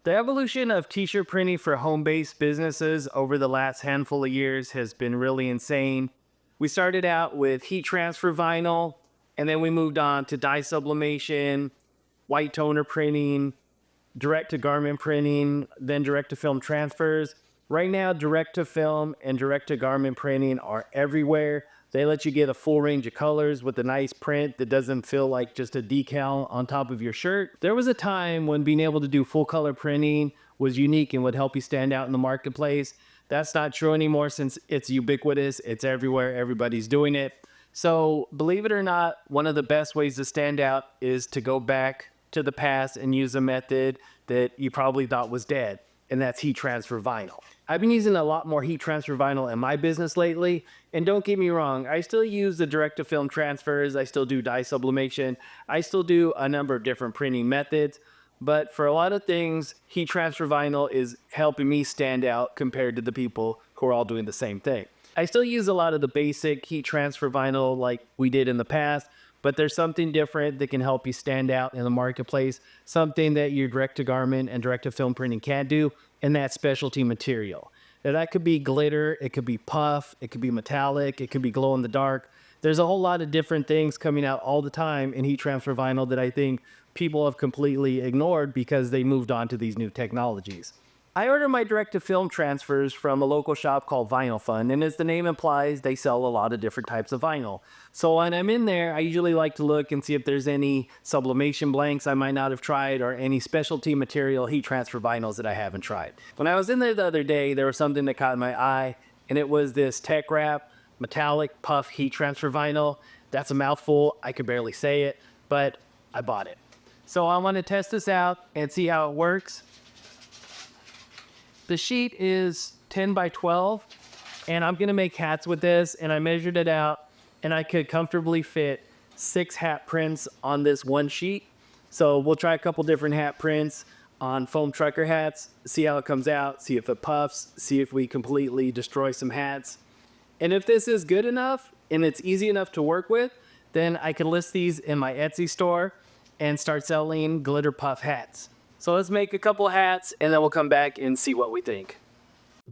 The evolution of t-shirt printing for home-based businesses over the last handful of years has been really insane. We started out with heat transfer vinyl, and then we moved on to dye sublimation, white toner printing, direct to garment printing, then direct to film transfers. Right now, direct to film and direct to garment printing are everywhere. They let you get a full range of colors with a nice print that doesn't feel like just a decal on top of your shirt. There was a time when being able to do full color printing was unique and would help you stand out in the marketplace. That's not true anymore since it's ubiquitous, it's everywhere, everybody's doing it. So, believe it or not, one of the best ways to stand out is to go back to the past and use a method that you probably thought was dead, and that's heat transfer vinyl. I've been using a lot more heat transfer vinyl in my business lately, and don't get me wrong, I still use the direct to film transfers, I still do dye sublimation, I still do a number of different printing methods, but for a lot of things, heat transfer vinyl is helping me stand out compared to the people who are all doing the same thing. I still use a lot of the basic heat transfer vinyl like we did in the past, but there's something different that can help you stand out in the marketplace, something that your direct to garment and direct to film printing can't do, and that's specialty material. Now, that could be glitter, it could be puff, it could be metallic, it could be glow in the dark. There's a whole lot of different things coming out all the time in heat transfer vinyl that I think people have completely ignored because they moved on to these new technologies. I order my direct-to-film transfers from a local shop called Vinyl Fun, and as the name implies, they sell a lot of different types of vinyl. So when I'm in there, I usually like to look and see if there's any sublimation blanks I might not have tried or any specialty material heat transfer vinyls that I haven't tried. When I was in there the other day, there was something that caught my eye, and it was this TekWrap metallic puff heat transfer vinyl. That's a mouthful. I could barely say it, but I bought it. So I want to test this out and see how it works. The sheet is 10 by 12, and I'm gonna make hats with this, and I measured it out, and I could comfortably fit 6 hat prints on this one sheet. So we'll try a couple different hat prints on foam trucker hats, see how it comes out, see if it puffs, see if we completely destroy some hats. And if this is good enough, and it's easy enough to work with, then I can list these in my Etsy store and start selling glitter puff hats. So let's make a couple hats and then we'll come back and see what we think.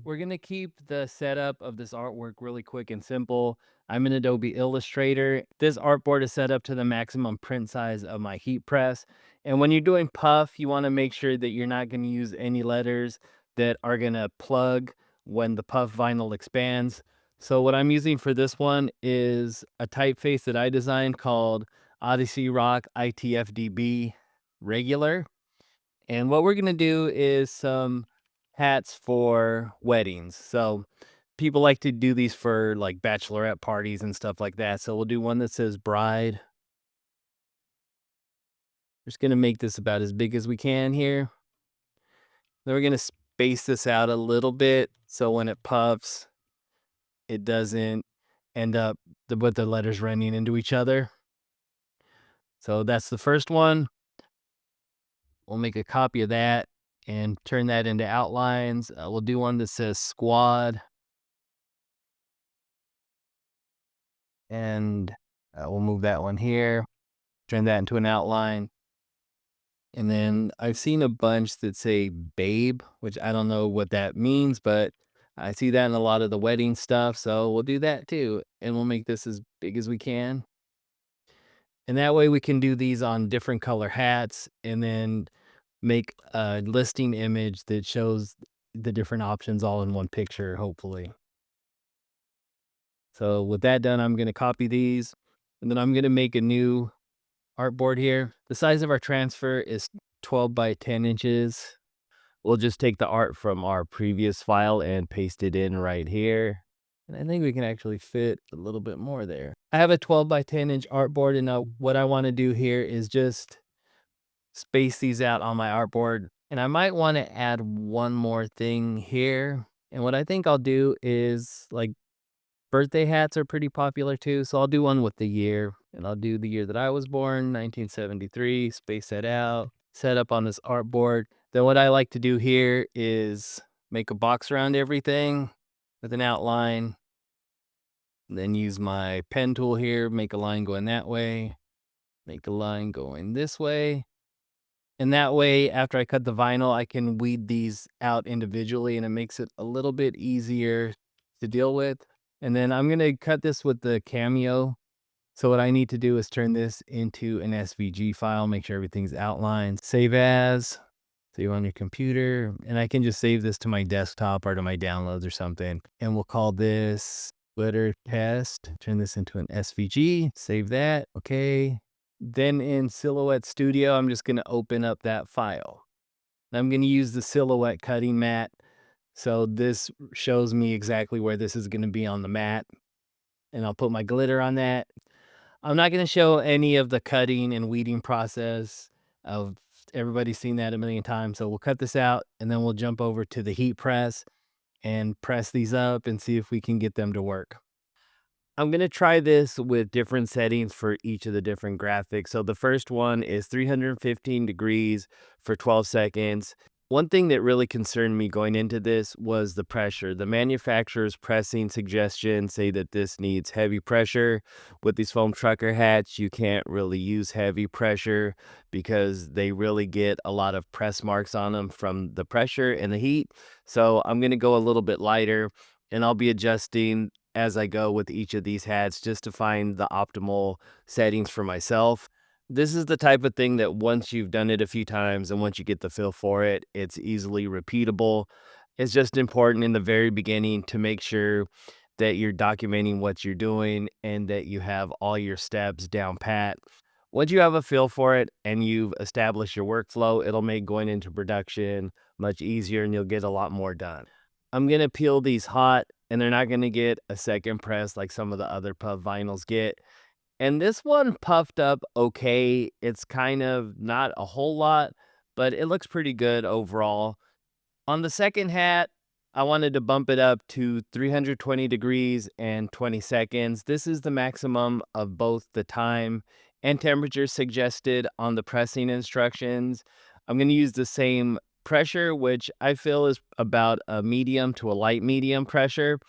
We're going to keep the setup of this artwork really quick and simple. I'm in Adobe Illustrator. This artboard is set up to the maximum print size of my heat press. And when you're doing puff, you want to make sure that you're not going to use any letters that are going to plug when the puff vinyl expands. So what I'm using for this one is a typeface that I designed called Odyssey Rock ITFDB Regular. And what we're gonna do is some hats for weddings. So people like to do these for like bachelorette parties and stuff like that. So we'll do one that says bride. Just gonna make this about as big as we can here. Then we're gonna space this out a little bit so when it puffs, it doesn't end up with the letters running into each other. So that's the first one. We'll make a copy of that and turn that into outlines. We'll do one that says squad. And we'll move that one here, turn that into an outline. And then I've seen a bunch that say babe, which I don't know what that means, but I see that in a lot of the wedding stuff. So we'll do that too. And we'll make this as big as we can. And that way we can do these on different color hats and then make a listing image that shows the different options all in one picture, hopefully. So with that done, I'm going to copy these and then I'm going to make a new artboard here. The size of our transfer is 12 by 10 inches. We'll just take the art from our previous file and paste it in right here. And I think we can actually fit a little bit more there. I have a 12 by 10 inch artboard, and now what I want to do here is just space these out on my artboard. And I might want to add one more thing here. And what I think I'll do is like birthday hats are pretty popular too, so I'll do one with the year, and I'll do the year that I was born, 1973, space that out, set up on this artboard. Then what I like to do here is make a box around everything with an outline, then use my pen tool here, make a line going that way, make a line going this way, And that way, after I cut the vinyl, I can weed these out individually and it makes it a little bit easier to deal with. And then I'm gonna cut this with the Cameo. So what I need to do is turn this into an SVG file, make sure everything's outlined, save as, save on your computer, and I can just save this to my desktop or to my downloads or something. And we'll call this glitter test, turn this into an SVG, save that, okay. Then in Silhouette Studio, I'm just gonna open up that file. I'm gonna use the Silhouette cutting mat. So this shows me exactly where this is gonna be on the mat. And I'll put my glitter on that. I'm not gonna show any of the cutting and weeding process of everybody's seen that a million times. So we'll cut this out and then we'll jump over to the heat press and press these up and see if we can get them to work. I'm going to try this with different settings for each of the different graphics. So the first one is 315 degrees for 12 seconds. One thing that really concerned me going into this was the pressure. The manufacturer's pressing suggestions say that this needs heavy pressure. With these foam trucker hats, you can't really use heavy pressure because they really get a lot of press marks on them from the pressure and the heat. So I'm going to go a little bit lighter and I'll be adjusting as I go with each of these hats just to find the optimal settings for myself. This is the type of thing that once you've done it a few times and once you get the feel for it, it's easily repeatable. It's just important in the very beginning to make sure that you're documenting what you're doing and that you have all your steps down pat. Once you have a feel for it and you've established your workflow, it'll make going into production much easier and you'll get a lot more done. I'm gonna peel these hot and they're not gonna get a second press like some of the other puff vinyls get. And this one puffed up okay. It's kind of not a whole lot, but it looks pretty good overall. On the second hat, I wanted to bump it up to 320 degrees and 20 seconds. This is the maximum of both the time and temperature suggested on the pressing instructions. I'm going to use the same pressure, which I feel is about a medium to a light medium pressure.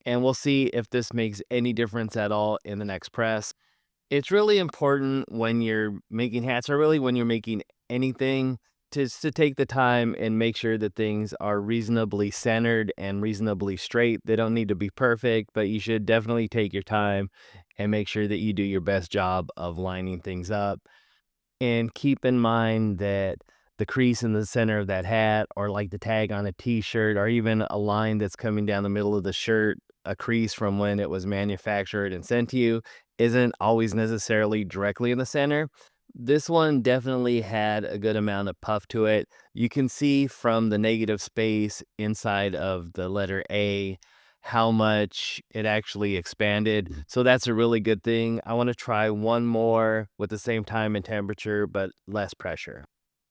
And we'll see if this makes any difference at all in the next press. It's really important when you're making hats or really when you're making anything to take the time and make sure that things are reasonably centered and reasonably straight. They don't need to be perfect, but you should definitely take your time and make sure that you do your best job of lining things up. And keep in mind that the crease in the center of that hat, or like the tag on a t-shirt, or even a line that's coming down the middle of the shirt, a crease from when it was manufactured and sent to you, isn't always necessarily directly in the center. This one definitely had a good amount of puff to it. You can see from the negative space inside of the letter A how much it actually expanded. So that's a really good thing. I want to try one more with the same time and temperature, but less pressure.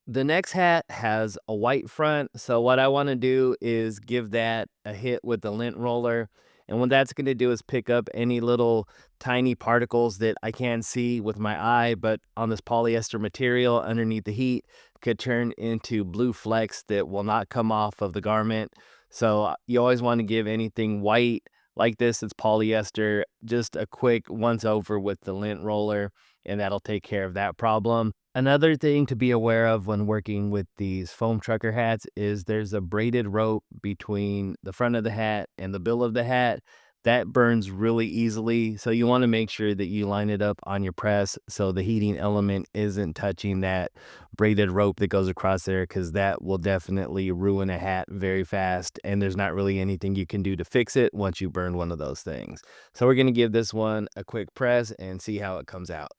The next hat has a white front, so what I wanna do is give that a hit with the lint roller, and what that's gonna do is pick up any little tiny particles that I can't see with my eye, but on this polyester material underneath the heat could turn into blue flecks that will not come off of the garment. So, you always wanna give anything white like this, it's polyester, just a quick once over with the lint roller, and that'll take care of that problem. Another thing to be aware of when working with these foam trucker hats is there's a braided rope between the front of the hat and the bill of the hat. That burns really easily, so you want to make sure that you line it up on your press so the heating element isn't touching that braided rope that goes across there, because that will definitely ruin a hat very fast, and there's not really anything you can do to fix it once you burn one of those things. So we're going to give this one a quick press and see how it comes out.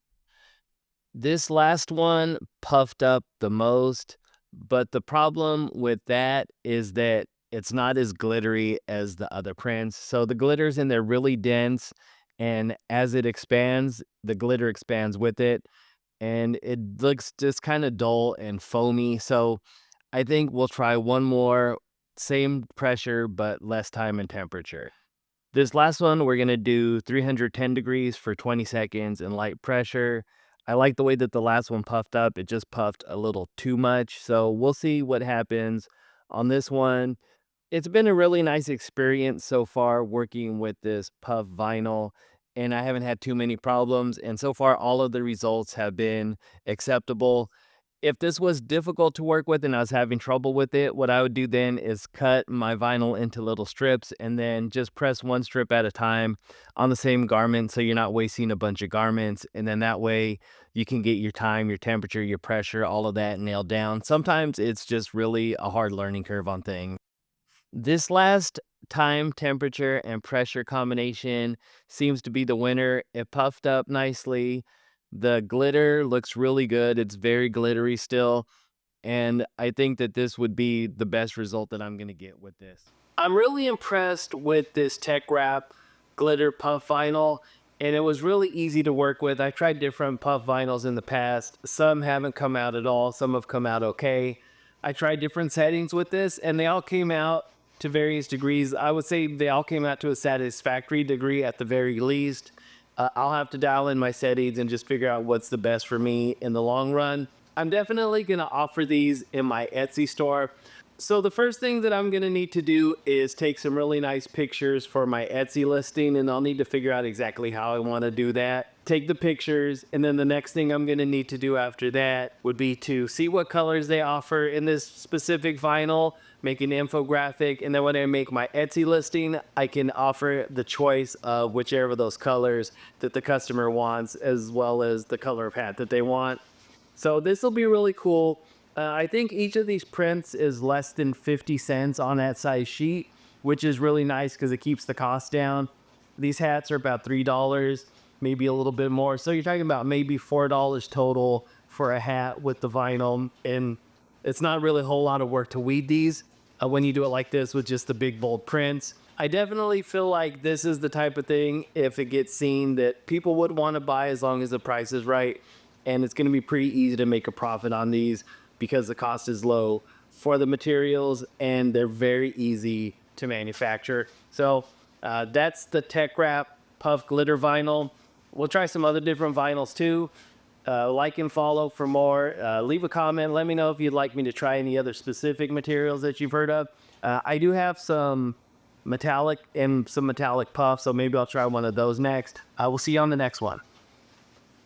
This last one puffed up the most, but the problem with that is that it's not as glittery as the other prints. So the glitter's in there really dense, and as it expands, the glitter expands with it, and it looks just kind of dull and foamy. So I think we'll try one more, same pressure, but less time and temperature. This last one, we're gonna do 310 degrees for 20 seconds and light pressure. I like the way that the last one puffed up. It just puffed a little too much. So we'll see what happens on this one. It's been a really nice experience so far working with this puff vinyl, and I haven't had too many problems. And so far, all of the results have been acceptable. If this was difficult to work with and I was having trouble with it, what I would do then is cut my vinyl into little strips and then just press one strip at a time on the same garment so you're not wasting a bunch of garments. And then that way you can get your time, your temperature, your pressure, all of that nailed down. Sometimes it's just really a hard learning curve on things. This last time, temperature, and pressure combination seems to be the winner. It puffed up nicely. The glitter looks really good. It's very glittery still. And I think that this would be the best result that I'm going to get with this. I'm really impressed with this TekWrap Glitter Puff Vinyl, and it was really easy to work with. I tried different puff vinyls in the past. Some haven't come out at all. Some have come out okay. I tried different settings with this, and they all came out to various degrees. I would say they all came out to a satisfactory degree at the very least. I'll have to dial in my settings and just figure out what's the best for me in the long run. I'm definitely going to offer these in my Etsy store. So the first thing that I'm going to need to do is take some really nice pictures for my Etsy listing, and I'll need to figure out exactly how I want to do that. Take the pictures, and then the next thing I'm going to need to do after that would be to see what colors they offer in this specific vinyl, make an infographic, and then when I make my Etsy listing, I can offer the choice of whichever of those colors that the customer wants, as well as the color of hat that they want. So this will be really cool. I think each of these prints is less than 50 cents on that size sheet, which is really nice because it keeps the cost down. These hats are about $3, maybe a little bit more. So you're talking about maybe $4 total for a hat with the vinyl. And it's not really a whole lot of work to weed these when you do it like this with just the big bold prints. I definitely feel like this is the type of thing, if it gets seen, that people would want to buy as long as the price is right. And it's going to be pretty easy to make a profit on these because the cost is low for the materials and they're very easy to manufacture. So that's the TekWrap Puff Glitter Vinyl. We'll try some other different vinyls too. Like and follow for more. Leave a comment. Let me know if you'd like me to try any other specific materials that you've heard of. I do have some metallic and some metallic puffs, so maybe I'll try one of those next. We'll see you on the next one.